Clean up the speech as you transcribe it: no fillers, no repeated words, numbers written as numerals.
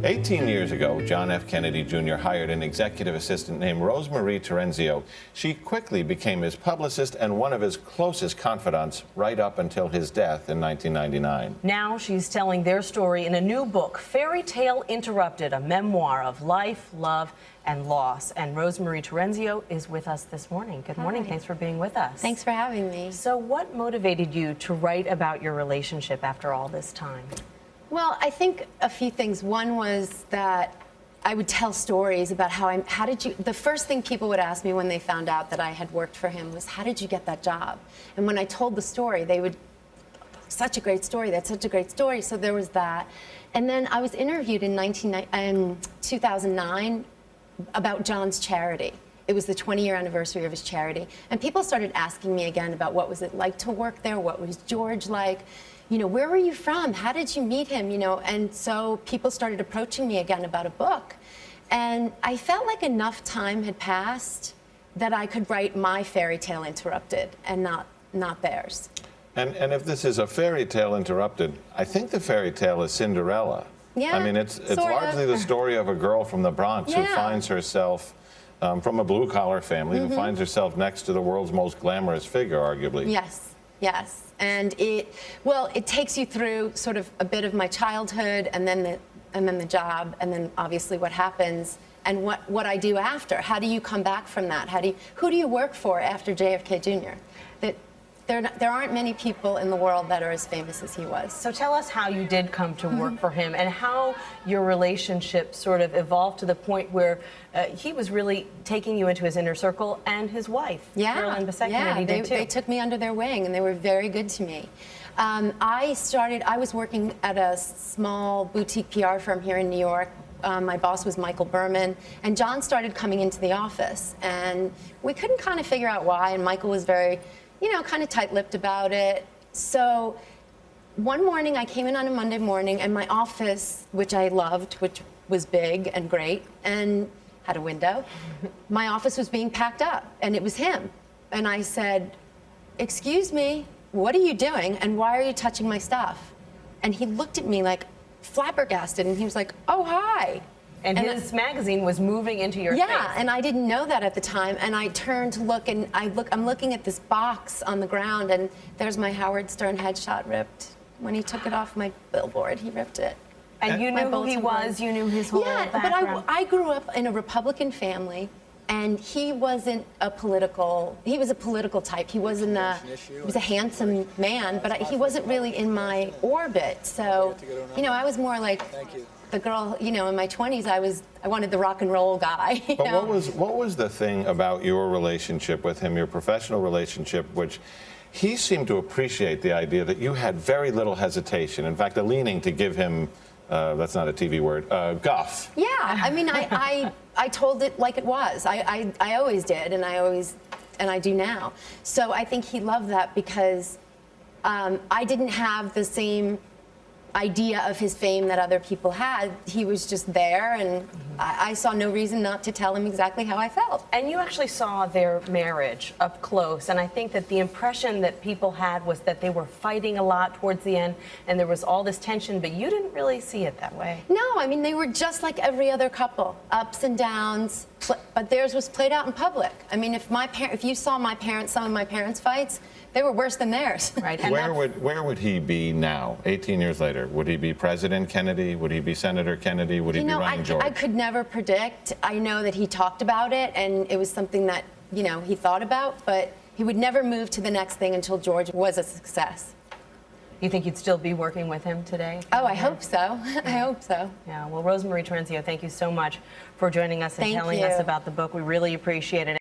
18 years ago, John F. Kennedy Jr. hired an executive assistant named Rosemarie Terenzio. She quickly became his publicist and one of his closest confidants right up until his death in 1999. Now she's telling their story in a new book, Fairy Tale Interrupted, a memoir of life, love, and loss. And Rosemarie Terenzio is with us this morning. Good morning. Thanks for being with us. Thanks for having me. So what motivated you to write about your relationship after all this time? Well, I think a few things. One was that I would tell stories about the first thing people would ask me when they found out that I had worked for him was, how did you get that job? And when I told the story, they would, such a great story, that's such a great story. So there was that. And then I was interviewed in 2009 about John's charity. It was the 20-year anniversary of his charity. And people started asking me again about what was it like to work there, what was George like? You know, where were you from? How did you meet him? You know, and so people started approaching me again about a book. And I felt like enough time had passed that I could write my fairy tale interrupted and not theirs. And if this is a fairy tale interrupted, I think the fairy tale is Cinderella. Yeah, I mean, it's largely the story of a girl from the Bronx who finds herself from a blue-collar family, who finds herself next to the world's most glamorous figure, arguably. Yes, yes. And it takes you through sort of a bit of my childhood, and then the job, and then obviously what happens, and what I do after. How do you come back from that? Who do you work for after JFK Jr.? There aren't many people in the world that are as famous as he was. So tell us how you did come to work for him and how your relationship sort of evolved to the point where he was really taking you into his inner circle, and his wife, Carolyn Kennedy, did too. They took me under their wing, and they were very good to me. I was working at a small boutique PR firm here in New York. My boss was Michael Berman, and John started coming into the office, and we couldn't kind of figure out why, and Michael was very, you know, kind of tight-lipped about it. So one morning I came in on a Monday morning, and my office, which I loved, which was big and great and had a window, my office was being packed up, and it was him. And I said, "Excuse me, what are you doing, and why are you touching my stuff?" And he looked at me like flabbergasted, and he was like, "Oh, hi." And his magazine was moving into your face. Yeah, and I didn't know that at the time. And I turned to look, and I'm looking at this box on the ground, and there's my Howard Stern headshot ripped. When he took it off my billboard, he ripped it. And you knew who he was, you knew his whole background. But I grew up in a Republican family, and he wasn't he was a political type. He was a handsome man, but he wasn't really in my orbit. So, you know, I was more like the girl, you know, in my 20s, I wanted the rock and roll guy. But what was the thing about your relationship with him, your professional relationship, which he seemed to appreciate the idea that you had very little hesitation, in fact, a leaning to give him, that's not a TV word, guff. Yeah, I mean, I told it like it was. I always did, and I do now. So I think he loved that because I didn't have the same idea of his fame that other people had. He was just there, and I saw no reason not to tell him exactly how I felt. And you actually saw their marriage up close, and I think that the impression that people had was that they were fighting a lot towards the end, and there was all this tension, but you didn't really see it that way. No, I mean, they were just like every other couple, ups and downs, but theirs was played out in public. I mean, if you saw some of my parents' fights, they were worse than theirs. Right. Where would he be now, 18 years later? Would he be President Kennedy? Would he be Senator Kennedy? Would he be running George? I could never predict. I know that he talked about it, and it was something that, you know, he thought about, but he would never move to the next thing until George was a success. You think you'd still be working with him today? Oh, I hope so. I hope so. Yeah, well, Rosemarie Terenzio, thank you so much for joining us and telling us about the book. We really appreciate it.